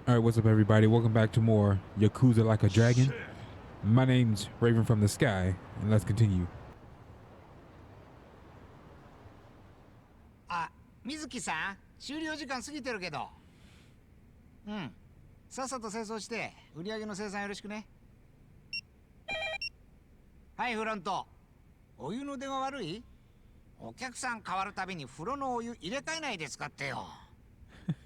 Alright, what's up everybody? Welcome back to more Yakuza Like a Dragon. My name's Raven from the Sky, and let's continue. あ、水木さん、終了時間過ぎてるけど。うん。さっさと清掃して、売り上げの生産よろしくね。はい、フロント。お湯の出が悪い？お客さん変わるたびに風呂のお湯入れ替えないですかってよ。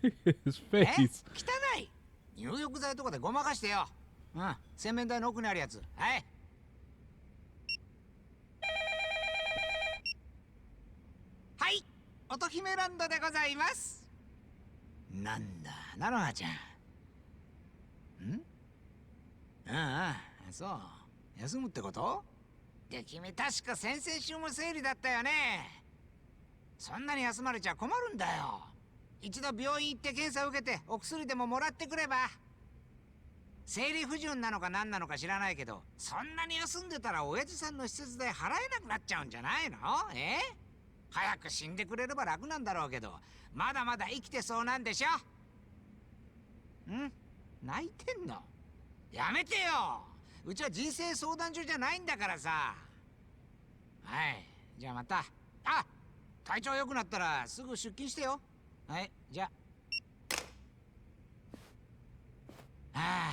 His face. 汚い。入浴剤とかでごまかしてよ。うん、洗面台の奥にあるやつ。はい。はい、乙姫ランドでございます。なんだ、なのはちゃん。ん？ああ、そう。休むってこと？で、君確か先々週も生理だったよね。そんなに休まれちゃ困るんだよ。一度病院行って検査を受けてお薬でももらってくれば。生理不順なのか何なのか知らないけど、そんなに休んでたら親父さんの施設代払えなくなっちゃうんじゃないの？早く死んでくれれば楽なんだろうけど、まだまだ生きてそうなんでしょ？ん？泣いてんの？やめてよ。うちは人生相談所じゃないんだからさ。はい、じゃあまた。あ、体調良くなったらすぐ出勤してよ。はい、じゃあ。はあ、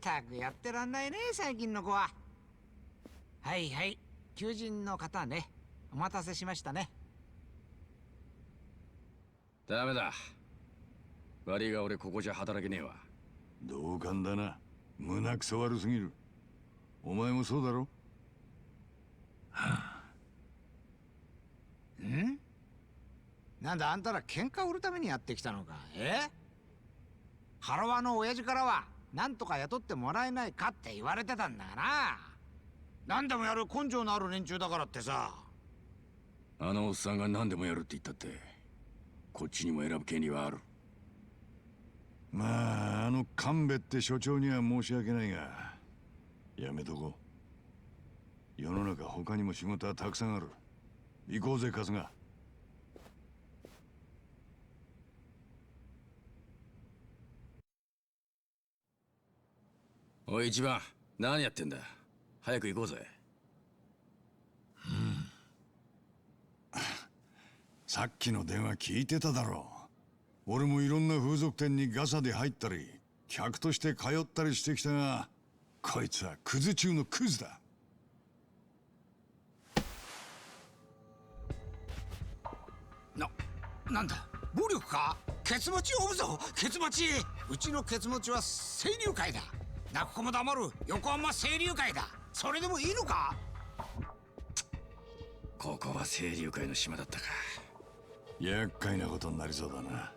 たくやってらんないね、最近の子は。はいはい、求人の方ね。お待たせしましたね。ダメだ。悪いが俺ここじゃ働けねえわ。同感だな。胸くそ悪すぎる。お前もそうだろ？ん？なんだ、あんたら喧嘩売るためにやってきたのか？ハロワの親父からはなんとか雇ってもらえないかって言われてたんだがな。何でもやる根性のある連中だからってさ。あのおっさんが何でもやるって言ったってこっちにも選ぶ権利はある。まああの神戸って所長には申し訳ないがやめとこう。世の中他にも仕事はたくさんある。行こうぜ春日。おい一番何やってんだ。早く行こうぜ。さっきの電話聞いてただろう。俺もいろんな風俗店にガサで入ったり客として通ったりしてきたが、こいつはクズ中のクズだ。なんだ、暴力か？ケツ持ちを追うぞ、ケツ持ち。うちのケツ持ちは清流会だ。泣く子も黙る横浜清流会だ。それでもいいのか？ここは清流会の島だったか。厄介なことになりそうだな。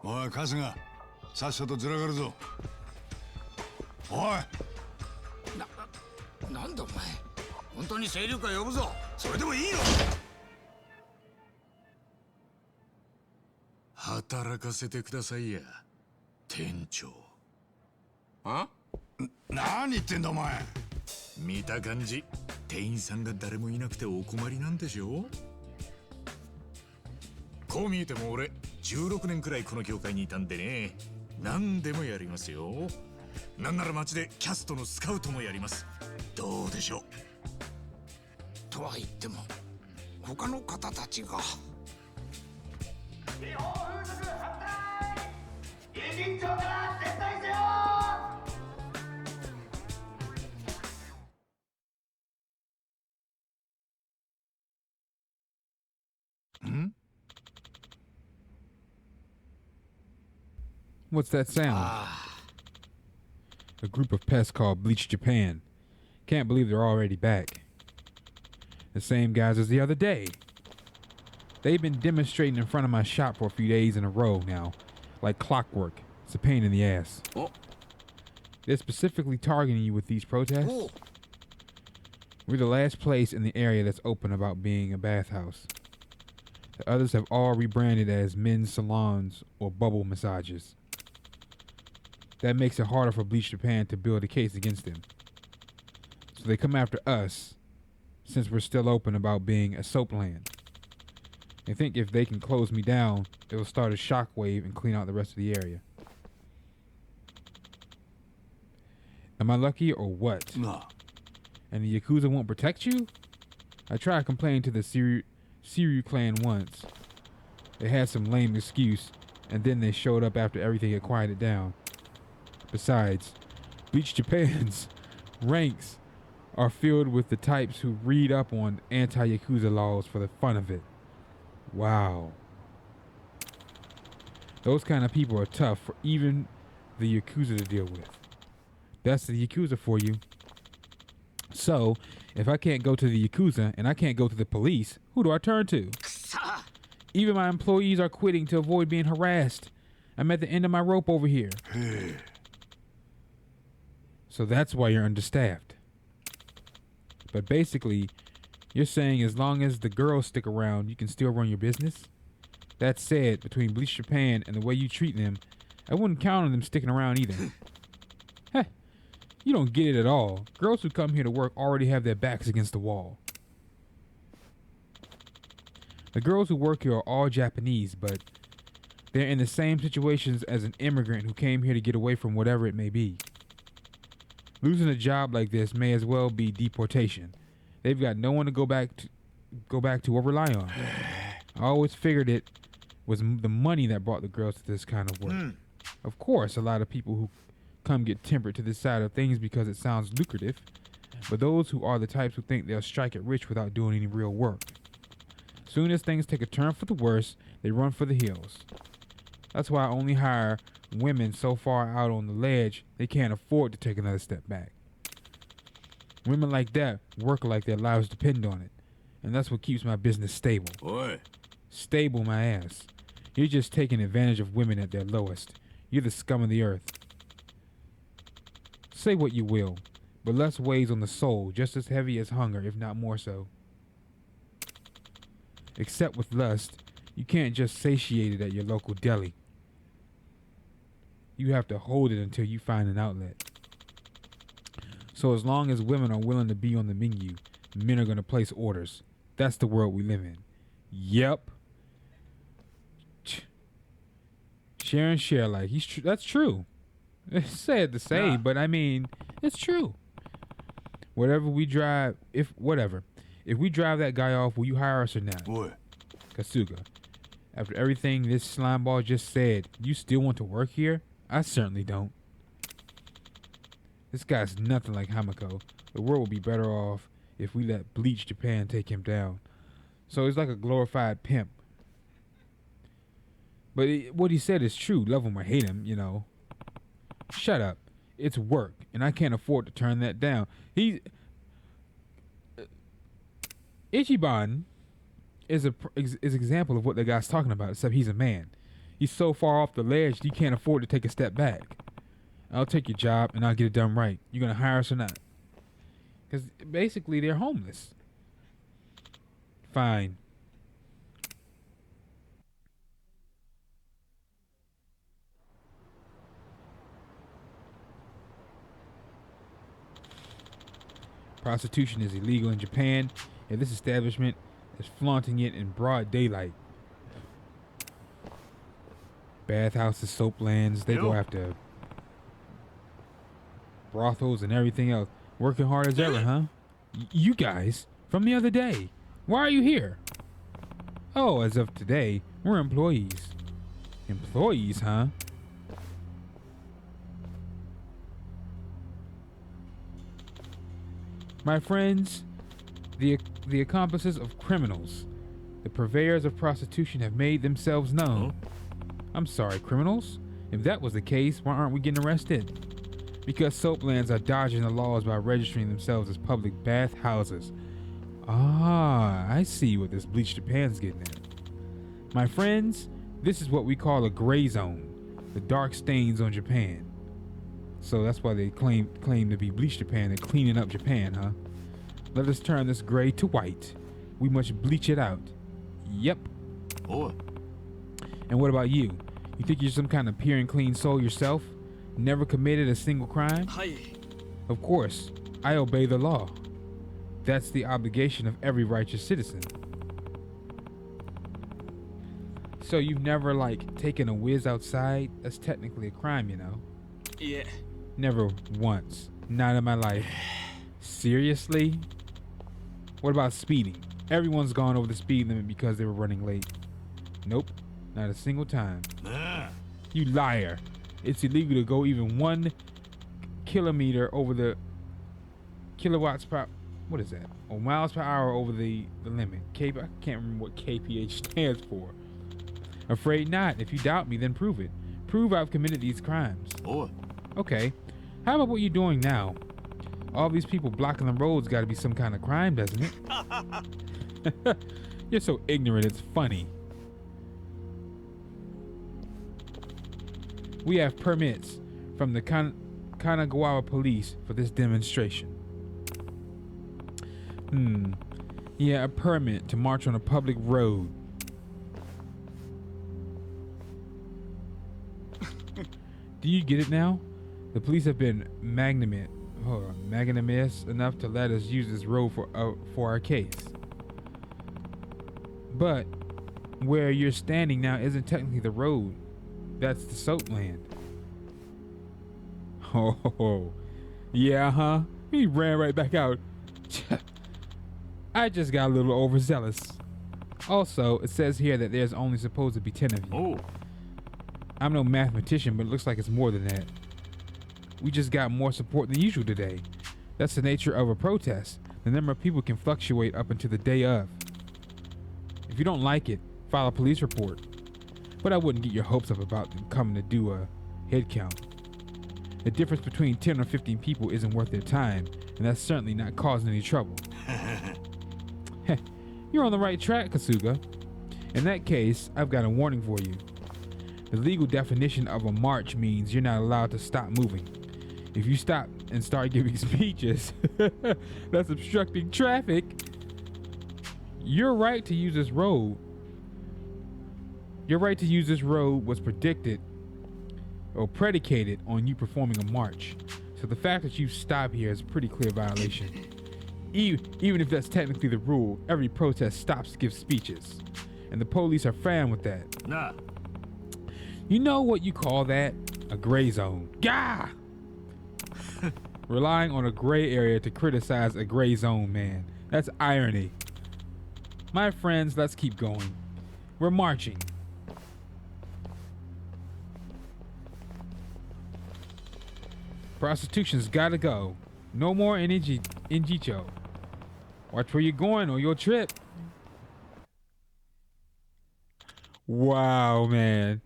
おい春日、さっさとずらがるぞ。おい、なんだお前、本当に清流会呼ぶぞ。それでもいいの？働かせてくださいや、店長。あ？何言ってんだお前。見た感じ店員さんが誰もいなくてお困りなんでしょ？こう見えても俺16年くらいこの業界にいたんでね、何でもやりますよ。なんなら街でキャストのスカウトもやります。どうでしょう？とは言っても他の方たちが。違法風俗反対！委員長から撤退せよ！What's that sound? A group of pests called Bleach Japan. Can't believe they're already back. The same guys as the other day. They've been demonstrating in front of my shop for a few days in a row now. Like clockwork. It's a pain in the ass. Oh. They're specifically targeting you with these protests. We're the last place in the area that's open about being a bathhouse. The others have all rebranded as men's salons or bubble massages. That makes it harder for Bleach Japan to build a case against them. So they come after us, since we're still open about being a soap land. They think if they can close me down, it'll start a shockwave and clean out the rest of the area. Am I lucky or what? Nah. And the Yakuza won't protect you? I tried complaining to the Siryu clan once. They had some lame excuse, and then they showed up after everything had quieted down. Besides, Bleach Japan's ranks are filled with the types who read up on anti-Yakuza laws for the fun of it. Wow. Those kind of people are tough for even the Yakuza to deal with. That's the Yakuza for you. So, if I can't go to the Yakuza and I can't go to the police, who do I turn to? Even my employees are quitting to avoid being harassed. I'm at the end of my rope over here. So that's why you're understaffed. But basically, you're saying as long as the girls stick around, you can still run your business? That said, between Bleach Japan and the way you treat them, I wouldn't count on them sticking around either. Heh, you don't get it at all. Girls who come here to work already have their backs against the wall. The girls who work here are all Japanese, but they're in the same situations as an immigrant who came here to get away from whatever it may be. Losing a job like this may as well be deportation. They've got no one to go back to or rely on. I always figured it was the money that brought the girls to this kind of work. Of course, a lot of people who come get tempered to this side of things because it sounds lucrative, but those who are the types who think they'll strike it rich without doing any real work. Soon as things take a turn for the worse, they run for the hills. That's why I only hire women so far out on the ledge they can't afford to take another step back. Women like that work like their lives depend on it, and that's what keeps my business stable. Oi. Stable my ass. You're just taking advantage of women at their lowest. You're the scum of the earth. Say what you will, but lust weighs on the soul just as heavy as hunger, if not more so. Except with lust, you can't just satiate it at your local deli. You have to hold it until you find an outlet. So as long as women are willing to be on the menu, men are going to place orders. That's the world we live in. Yep. Share and share like that's true. It's sad to say, but I mean, it's true. If we drive that guy off, will you hire us or not? Boy. Kasuga, after everything this slimeball just said, you still want to work here? I certainly don't. This guy's nothing like Hamako. The world would be better off if we let Bleach Japan take him down. So he's like a glorified pimp. But what he said is true. Love him or hate him, you know. Shut up. It's work, and I can't afford to turn that down. Ichiban is an example of what the guy's talking about, except he's a man. He's so far off the ledge, he can't afford to take a step back. I'll take your job, and I'll get it done right. You gonna hire us or not? Because basically, they're homeless. Fine. Prostitution is illegal in Japan, and this establishment is flaunting it in broad daylight. Bathhouses, soap lands, they go after brothels and everything else. Working hard as ever, huh? You guys, from the other day. Why are you here? Oh, as of today, we're employees. Employees, huh? My friends, the accomplices of criminals, the purveyors of prostitution have made themselves known. I'm sorry, criminals? If that was the case, why aren't we getting arrested? Because soaplands are dodging the laws by registering themselves as public bath houses. Ah, I see what this Bleach Japan's getting at. My friends, this is what we call a gray zone, the dark stains on Japan. So that's why they claim to be Bleach Japan and cleaning up Japan, huh? Let us turn this gray to white. We must bleach it out. Yep. Oi. And what about you? You think you're some kind of pure and clean soul yourself? Never committed a single crime? Of course, I obey the law. That's the obligation of every righteous citizen. So you've never, taken a whiz outside? That's technically a crime, you know. Yeah. Never once. Not in my life. Seriously? What about speeding? Everyone's gone over the speed limit because they were running late. Nope. Not a single time. You liar. It's illegal to go even 1 kilometer over the kilowatts per... What is that? Or miles per hour over the limit. I can't remember what KPH stands for. Afraid not. If you doubt me, then prove it. Prove I've committed these crimes. Oh. Okay. How about what you're doing now? All these people blocking the roads got to be some kind of crime, doesn't it? You're so ignorant, it's funny. We have permits from the Kanagawa police for this demonstration. Yeah, a permit to march on a public road. Do you get it now? The police have been magnanimous enough to let us use this road for our case. But where you're standing now isn't technically the road. That's the soap land. Oh, yeah, huh? He ran right back out. I just got a little overzealous. Also, it says here that there's only supposed to be 10 of you. Oh. I'm no mathematician, but it looks like it's more than that. We just got more support than usual today. That's the nature of a protest. The number of people can fluctuate up until the day of. If you don't like it, file a police report. But I wouldn't get your hopes up about them coming to do a head count. The difference between 10 or 15 people isn't worth their time, and that's certainly not causing any trouble. You're on the right track, Kasuga. In that case, I've got a warning for you. The legal definition of a march means you're not allowed to stop moving. If you stop and start giving speeches, that's obstructing traffic. Your right to use this road was predicated on you performing a march. So the fact that you stop here is a pretty clear violation. Even if that's technically the rule, every protest stops to give speeches. And the police are fine with that. Nah. You know what you call that? A gray zone. Gah! Relying on a gray area to criticize a gray zone, man. That's irony. My friends, let's keep going. We're marching. Prostitution's gotta go. No more Injicho. Watch where you're going or you'll trip. Wow, man.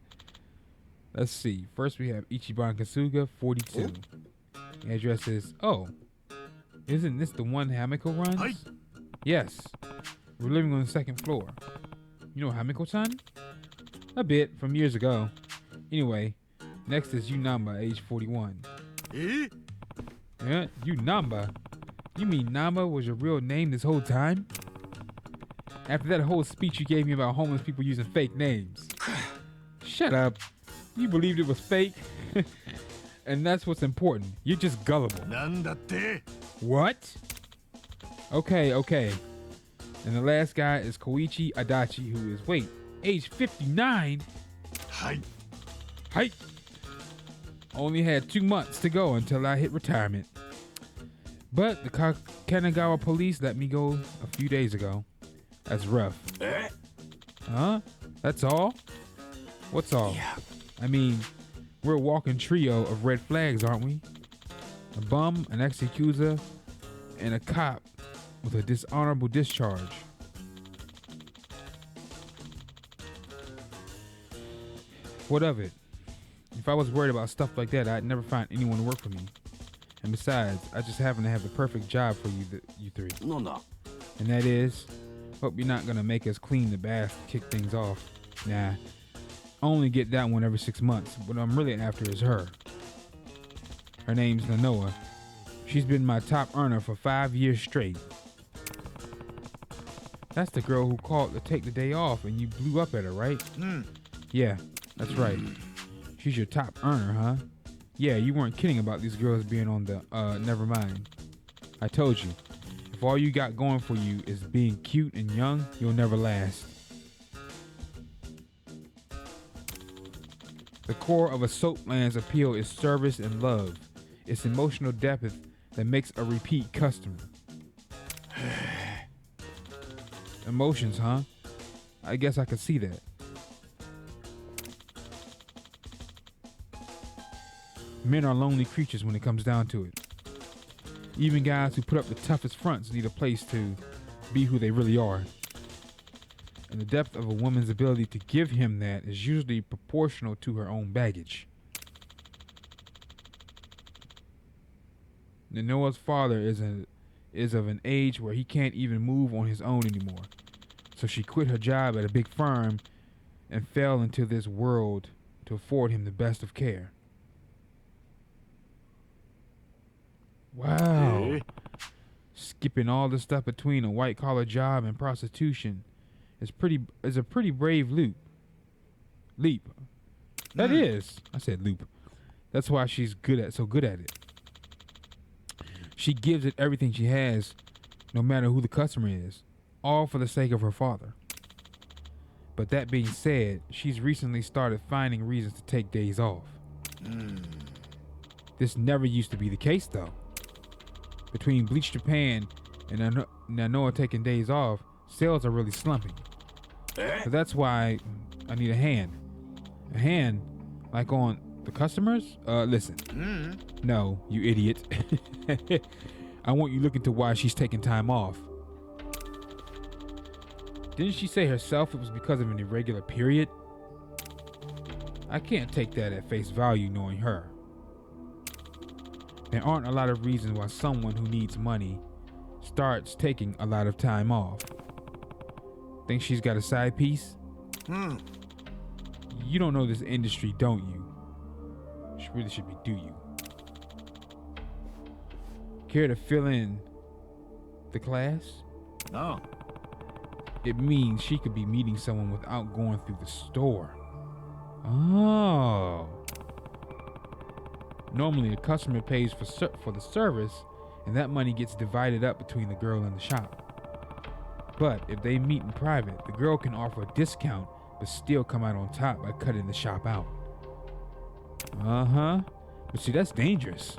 Let's see. First we have Ichiban Kasuga, 42. The address is... Oh. Isn't this the one Hamiko runs? Hi. Yes. We're living on the 2nd floor. You know Hamiko-san? A bit, from years ago. Anyway, next is Yunamba, age 41. Eh? Yeah, Yunamba? You mean Namba was your real name this whole time? After that whole speech you gave me about homeless people using fake names. Shut up. You believed it was fake? And that's what's important. You're just gullible. Nandatte? What? Okay. And the last guy is Koichi Adachi, who is, age 59? Hi. Height. Only had 2 months to go until I hit retirement. But the Kanagawa police let me go a few days ago. That's rough. Huh? That's all? What's all? Yeah. I mean, we're a walking trio of red flags, aren't we? A bum, an ex-Yakuza, and a cop with a dishonorable discharge. What of it? If I was worried about stuff like that, I'd never find anyone to work for me. And besides, I just happen to have the perfect job for you three. No. And that is, hope you're not gonna make us clean the bath to kick things off. Nah, I only get that one every 6 months. What I'm really after is her. Her name's Nanoa. She's been my top earner for 5 years straight. That's the girl who called to take the day off and you blew up at her, right? Yeah, that's right. She's your top earner, huh? Yeah, you weren't kidding about these girls being on the, never mind. I told you, if all you got going for you is being cute and young, you'll never last. The core of a soapland's appeal is service and love. It's emotional depth that makes a repeat customer. Emotions, huh? I guess I could see that. Men are lonely creatures when it comes down to it. Even guys who put up the toughest fronts need a place to be who they really are. And the depth of a woman's ability to give him that is usually proportional to her own baggage. Noah's father is of an age where he can't even move on his own anymore. So she quit her job at a big firm and fell into this world to afford him the best of care. Wow. Skipping all the stuff between a white collar job and prostitution is a pretty brave leap. That is. I said loop. That's why she's so good at it. She gives it everything she has, no matter who the customer is, all for the sake of her father. But that being said, she's recently started finding reasons to take days off. This never used to be the case, though. Between Bleach Japan and Nanoa taking days off, sales are really slumping. So that's why I need a hand. A hand, like on the customers? Listen. No, you idiot. I want you looking to why she's taking time off. Didn't she say herself it was because of an irregular period? I can't take that at face value knowing her. There aren't a lot of reasons why someone who needs money starts taking a lot of time off. Think she's got a side piece? You don't know this industry, don't you? She really should be, do you? Care to fill in the class? No. It means she could be meeting someone without going through the store. Oh. Normally, a customer pays for the service, and that money gets divided up between the girl and the shop. But if they meet in private, the girl can offer a discount, but still come out on top by cutting the shop out. But see, that's dangerous.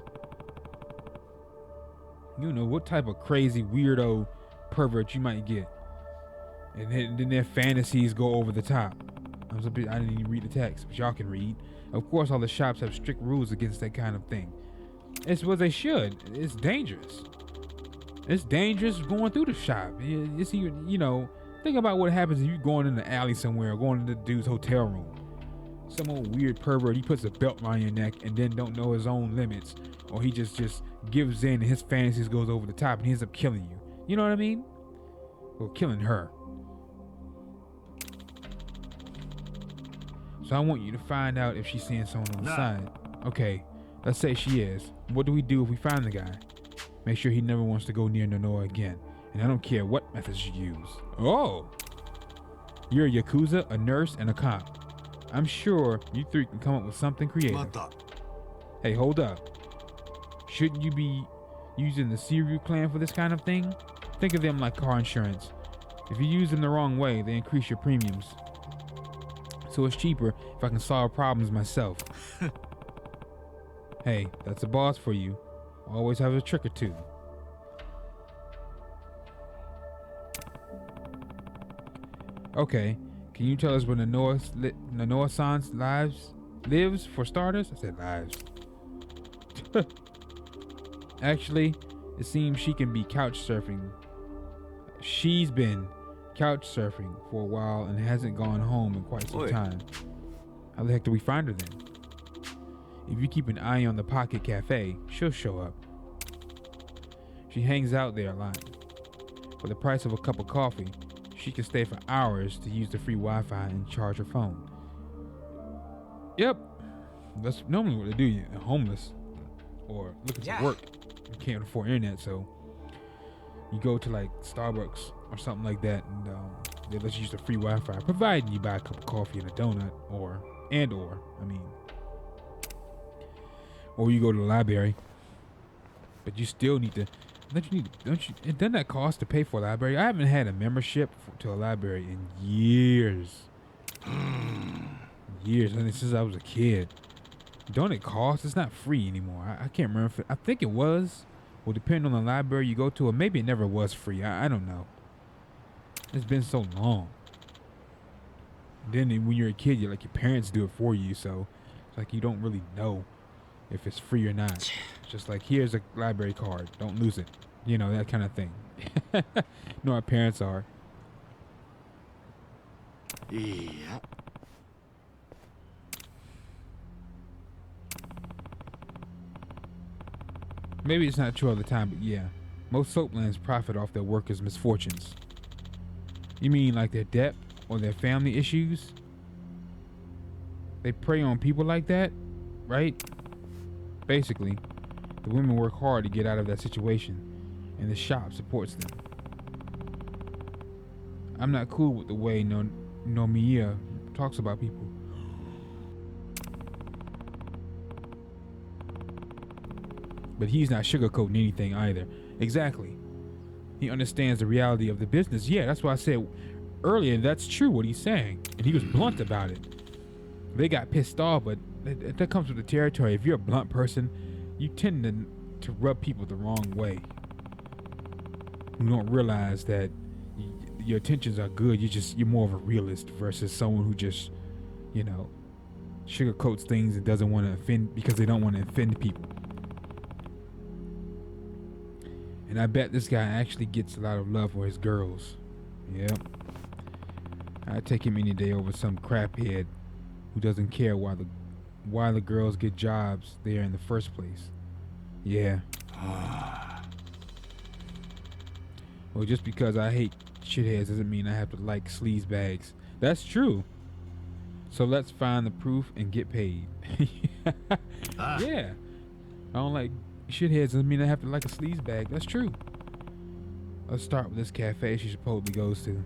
You know what type of crazy weirdo pervert you might get. And then their fantasies go over the top. I didn't even read the text, but y'all can read. Of course, all the shops have strict rules against that kind of thing. It's what they should. It's dangerous. It's dangerous going through the shop. It's even, think about what happens if you going in the alley somewhere or going into the dude's hotel room. Some old weird pervert, he puts a belt around your neck and then don't know his own limits. Or he just gives in and his fantasies goes over the top and he ends up killing you. You know what I mean? Or killing her. So I want you to find out if she's seeing someone on the side. Okay, let's say she is. What do we do if we find the guy? Make sure he never wants to go near Nonoa again. And I don't care what methods you use. Oh! You're a Yakuza, a nurse, and a cop. I'm sure you three can come up with something creative. Hey, hold up. Shouldn't you be using the Sawashiro clan for this kind of thing? Think of them like car insurance. If you use them the wrong way, they increase your premiums. So it's cheaper if I can solve problems myself. Hey, that's a boss for you. Always have a trick or two. Okay, can you tell us where Nonoa-san's lives for starters? I said lives. Actually, it seems she can be couch surfing. She's been couch surfing for a while and hasn't gone home in quite some time. How the heck do we find her then? If you keep an eye on the Pocket Cafe, she'll show up. She hangs out there a lot. For the price of a cup of coffee, she can stay for hours to use the free Wi-Fi and charge her phone. Yep, that's normally what they do. You're homeless or looking for work. You can't afford internet, so you go to like Starbucks or something like that, and they let you use the free Wi-Fi, providing you buy a cup of coffee and a donut, or you go to the library. But you still need to. Don't you? It doesn't that cost to pay for a library? I haven't had a membership to a library in years. Years, since I was a kid. Don't it cost? It's not free anymore. I can't remember if I think it was. Well, depending on the library you go to, or maybe it never was free. I don't know. It's been so long. Then when you're a kid, you're like your parents do it for you, so it's like you don't really know if it's free or not. It's just like, here's a library card, don't lose it. You know, that kind of thing. You know our parents are. Yeah. Maybe it's not true all the time, but yeah. Most soaplands profit off their workers' misfortunes. You mean like their debt or their family issues? They prey on people like that, right? Basically, the women work hard to get out of that situation, and the shop supports them. I'm not cool with the way Nomiya talks about people. But he's not sugarcoating anything either. Exactly. He understands the reality of the business. Yeah, that's why I said earlier that's true what he's saying. And he was blunt about it. They got pissed off, but that comes with the territory. If you're a blunt person, you tend to rub people the wrong way. You don't realize that your intentions are good. You're more of a realist versus someone who just, you know, sugarcoats things and doesn't want to offend because they don't want to offend people. And I bet this guy actually gets a lot of love for his girls. Yep. I'd take him any day over some craphead who doesn't care why the girls get jobs there in the first place. Yeah. Well, just because I hate shitheads doesn't mean I have to like sleaze bags. That's true. So let's find the proof and get paid. Yeah. I don't like shitheads doesn't mean I have to like a sleaze bag. That's true. Let's start with this cafe she supposedly goes to.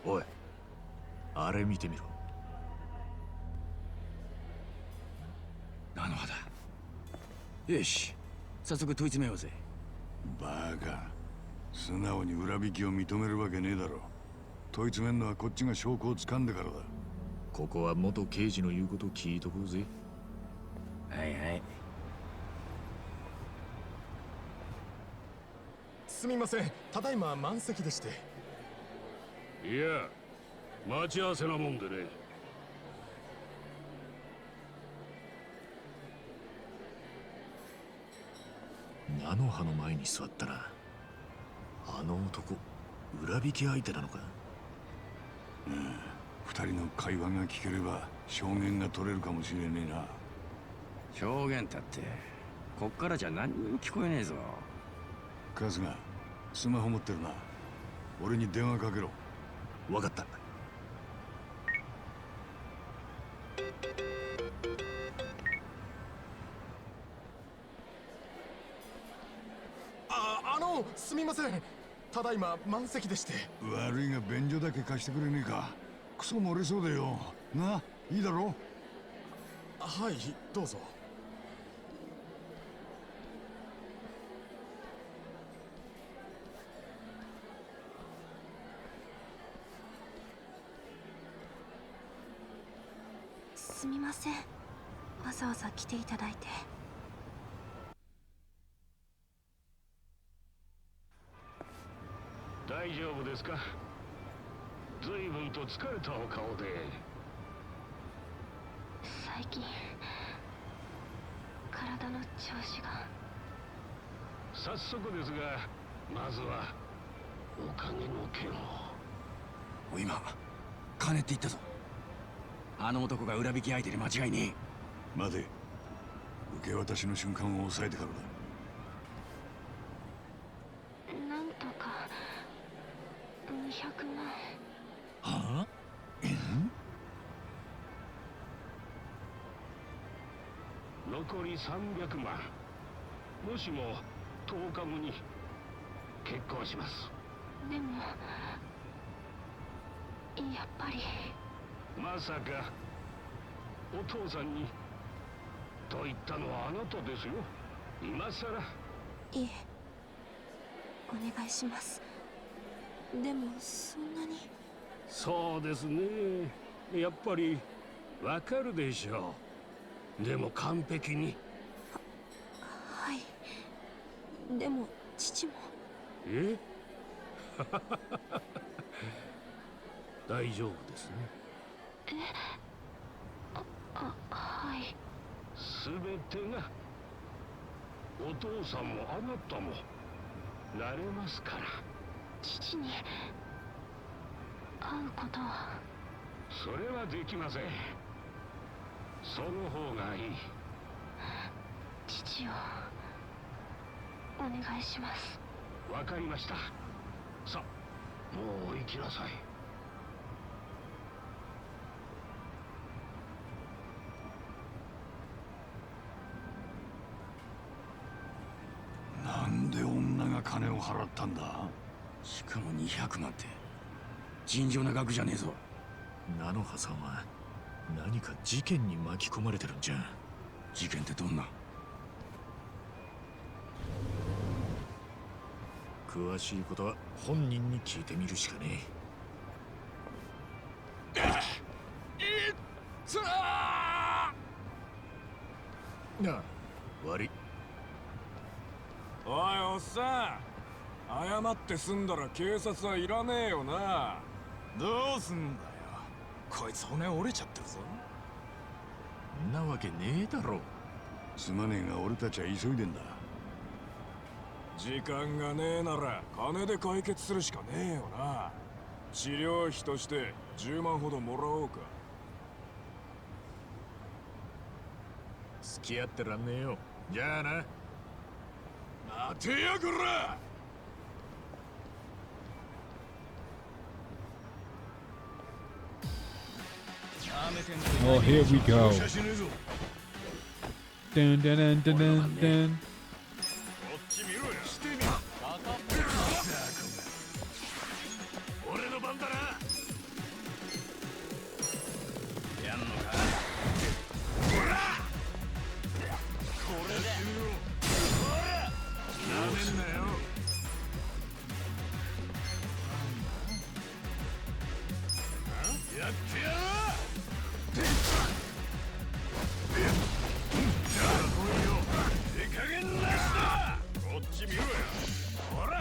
おい、あれ見てみろ。菜の葉だ。よし、早速問い詰めようぜ。バカ。素直に裏引きを認めるわけねえだろ。問い詰めんのはこっちが証拠を掴んでからだ。ここは元刑事の言うことを聞いとこうぜ。はいはい。すみません、ただいま満席でして。いや、待ち合わせなもんでね。菜の葉の前に座ったな。あの男、裏引き相手なのか。二人の会話が聞ければ証言が取れるかもしれねえな。証言だって、こっからじゃ何にも聞こえねえぞ。春日、スマホ持ってるな。俺に電話かけろ。わかった。すみません、ただいま満席でして。悪いが便所だけ貸してくれねえか。クソ漏れそうだよな。いいだろ。はい、どうぞ。すみません、わざわざ来ていただいて。大丈夫ですか？随分と疲れたお顔で。最近体の調子が。早速ですが、まずはおかげの件を。今金って言ったぞ。あの男が裏引き相手で間違いね待て。受け渡しの瞬間を抑えてからだ。なんとか200万。はあ？残り300万。もしも10日後に結婚します。でもやっぱり。まさかお父さんにと言ったのはあなたですよ。今さら。いえ、お願いします。でもそんなに。そうですね。やっぱりわかるでしょう。でも完璧に。はい。でも父も。え大丈夫ですね。はい。すべてがお父さんもあなたもなれますから。父に会うことは。それはできません。その方がいい。父をお願いします。わかりました。さあ、もう行きなさい。なんで女が金を払ったんだ。しかも200万って尋常な額じゃねえぞ。菜の葉さんは何か事件に巻き込まれてるんじゃ。事件ってどんな？詳しいことは本人に聞いてみるしかねえ。なあ、悪い。おいおっさん、謝って済んだら警察はいらねえよな。どうすんだよ、こいつ骨折れちゃってるぞ。んなわけねえだろ。すまねえが俺たちは急いでんだ。時間がねえなら金で解決するしかねえよな。治療費として10万ほどもらおうか。付き合ってらんねえよ。じゃあな。待てやこら。Oh, here we go. Dun dun dun dun dun dun. こっち見ろよ。してみ。俺の番だな。やんのか。ほら。これで。ほら。なめんなよ。やってやろう。手加減なしだ。こっち見ろよ。ほら。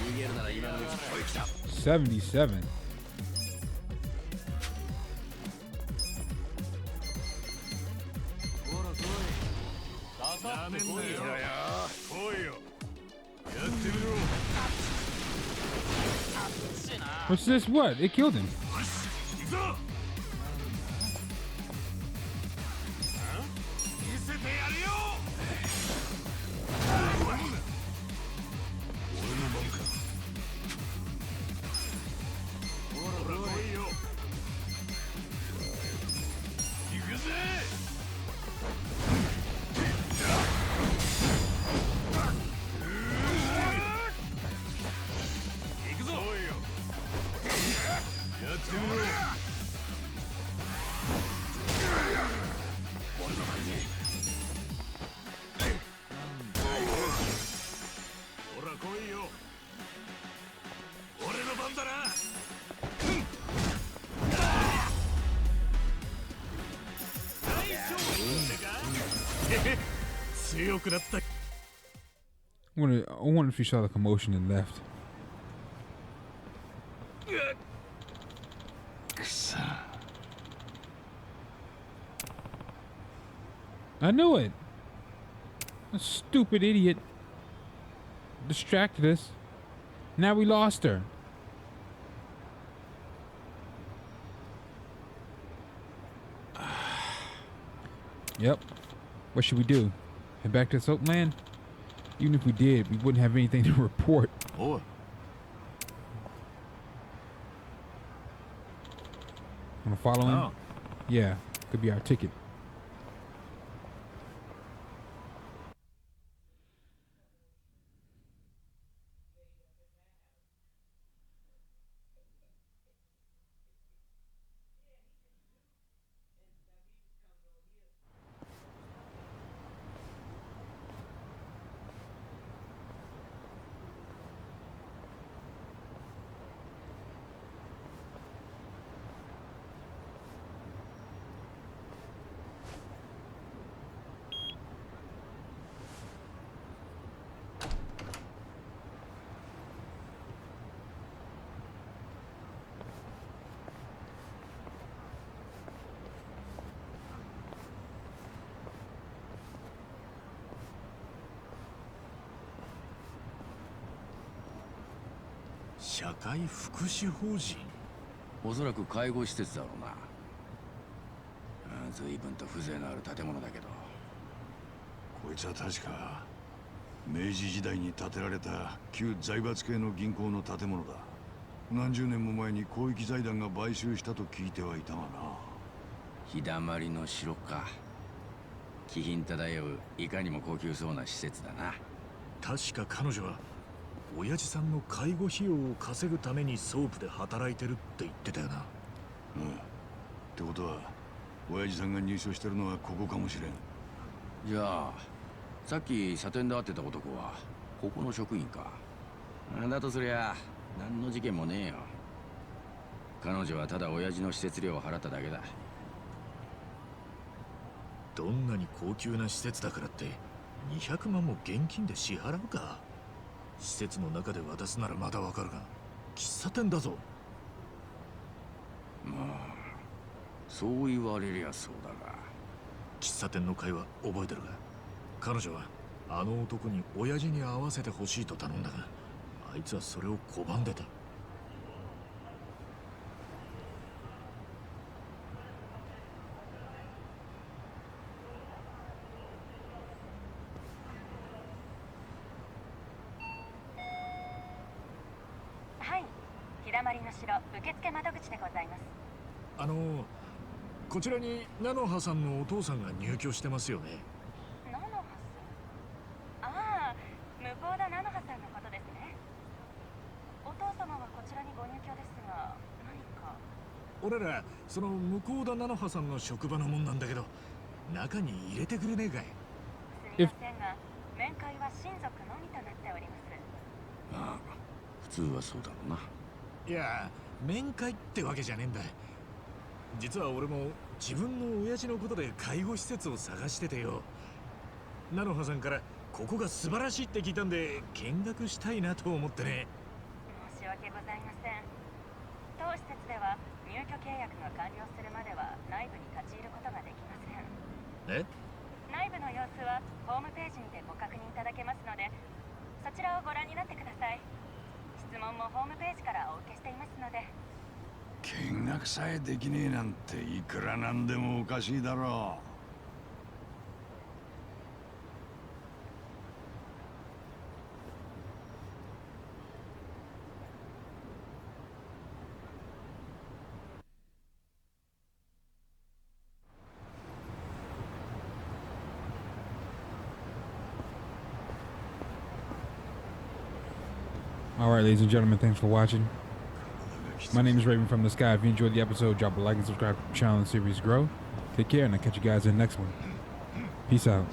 逃げるなら今のうちこい来た。77. なめんなよ。来いよ。やってみろ。What's this? What? It killed him. 行くぞ。見せてやるよ。俺の番か。ほら来いよ。行くぜ。行くぞ。やってみろ。ほら来いよ。俺の番だな。大丈夫か。強くなった。I wonder if you saw the commotion and left. I knew it. A stupid idiot distracted us. Now we lost her. Yep. What should we do? Head back to Soapland? Even if we did, we wouldn't have anything to report. Oh. Wanna follow him? Oh. Yeah, could be our ticket.社会福祉法人。おそらく介護施設だろうな。随分と風情のある建物だけど。こいつは確か明治時代に建てられた旧財閥系の銀行の建物だ。何十年も前に広域財団が買収したと聞いてはいたがな。日だまりの城か。気品漂ういかにも高級そうな施設だな。確か彼女は親父さんの介護費用を稼ぐためにソープで働いてるって言ってたよな。うん。ってことは親父さんが入所してるのはここかもしれん。じゃあさっきサテンで会ってた男はここの職員か。だとすりゃ何の事件もねえよ。彼女はただ親父の施設料を払っただけだ。どんなに高級な施設だからって200万も現金で支払うか。施設の中で渡すならまだわかるが、喫茶店だぞ。まあそう言われりゃそうだが。喫茶店の会話覚えてるが、彼女はあの男に親父に会わせてほしいと頼んだが、あいつはそれを拒んでた。受付窓口でございます。こちらに菜の葉さんのお父さんが入居してますよね。菜の葉さん。ああ、向田菜の葉さんのことですね。お父様はこちらにご入居ですが、何か。俺らその向田菜の葉さんの職場のもんなんだけど、中に入れてくれねえかい。すみませんが、面会は親族のみとなっております。ああ、普通はそうだろうな。いや、面会ってわけじゃねえんだ。実は俺も自分の親父のことで介護施設を探しててよ。菜の葉さんからここが素晴らしいって聞いたんで見学したいなと思ってね。申し訳ございません。当施設では入居契約が完了するまでは内部に立ち入ることができません。え？内部の様子はホームページにてご確認いただけますので、そちらをご覧になってください。質問もホームページからお受けしていますので。見学さえできねえなんていくらなんでもおかしいだろう。Alright, ladies and gentlemen, thanks for watching. My name is Raven from the Sky. If you enjoyed the episode, drop a like and subscribe to the channel and series grow. Take care, and I'll catch you guys in the next one. Peace out.